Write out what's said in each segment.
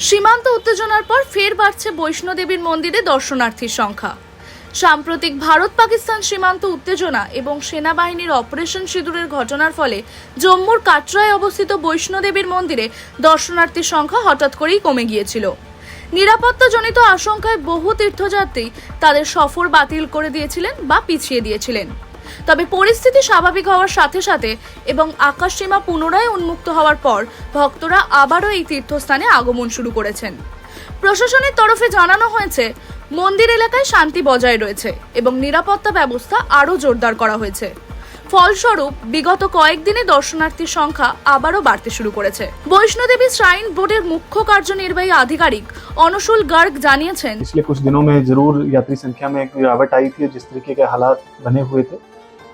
সীমান্ত উত্তেজনার পর ফের বাড়ছে বৈষ্ণোদেবীর মন্দিরে দর্শনার্থীর সংখ্যা। সাম্প্রতিক ভারত পাকিস্তান সীমান্ত উত্তেজনা এবং সেনাবাহিনীর অপারেশন সিঁদুরের ঘটনার ফলে জম্মুর কাটরায় অবস্থিত বৈষ্ণোদেবীর মন্দিরে দর্শনার্থীর সংখ্যা হঠাৎ করেই কমে গিয়েছিল। নিরাপত্তাজনিত আশঙ্কায় বহু তীর্থযাত্রী তাদের সফর বাতিল করে দিয়েছিলেন বা পিছিয়ে দিয়েছিলেন। তবে পরিস্থিতি স্বাভাবিক হওয়ার সাথে সাথে এবং আকাশসীমা পুনরায় উন্মুক্ত হওয়ার পর ভক্তরা আবারও এই তীর্থস্থানে আগমন শুরু করেছেন। প্রশাসনের তরফে জানানো হয়েছে মন্দির এলাকায় শান্তি বজায় রয়েছে এবং নিরাপত্তা ব্যবস্থা আরও জোরদার করা হয়েছে। ফলস্বরূপ বিগত কয়েকদিনে দর্শনার্থীর সংখ্যা আবারও বাড়তে শুরু করেছে। বৈষ্ণোদেবী শ্রাইন বোর্ডের মুখ্য কার্যনির্বাহী আধিকারিক অনুশুল গার্গ জানিয়েছেন, पिछले कुछ दिनों में जरूर यात्री संख्या में एक गिरावट आई थी, जिस तरीके के हालात बने हुए थे।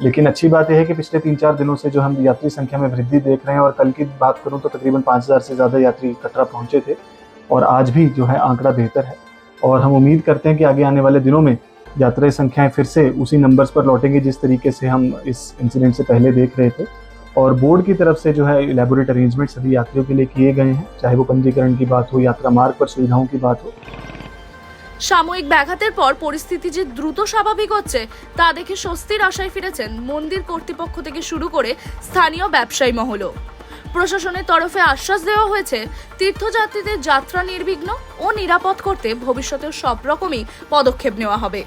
लेकिन अच्छी बात यह है कि पिछले 3-4 दिनों से जो हम यात्री संख्या में वृद्धि देख रहे हैं, और कल की बात करूं तो तकरीबन 5000 से ज़्यादा यात्री कटरा पहुंचे थे, और आज भी जो है आंकड़ा बेहतर है। और हम उम्मीद करते हैं कि आगे आने वाले दिनों में यात्री संख्याएं फिर से उसी नंबर्स पर लौटेंगी जिस तरीके से हम इस इंसिडेंट से पहले देख रहे थे। और बोर्ड की तरफ से जो है इलेबोरेट अरेंजमेंट सभी यात्रियों के लिए किए गए हैं, चाहे वो पंजीकरण की बात हो, यात्रा मार्ग पर सुविधाओं की बात हो। সাময়িক ব্যাঘাতের পর পরিস্থিতি যে দ্রুত স্বাভাবিক হচ্ছে তা দেখে স্বস্তির আশায় ফিরেছেন মন্দির কর্তৃপক্ষ থেকে শুরু করে স্থানীয় ব্যবসায়ী মহলও। প্রশাসনের তরফে আশ্বাস দেওয়া হয়েছে তীর্থযাত্রীদের যাত্রা নির্বিঘ্ন ও নিরাপদ করতে ভবিষ্যতে সব রকমই পদক্ষেপ নেওয়া হবে।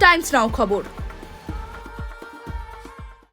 টাইমস নাও খবর।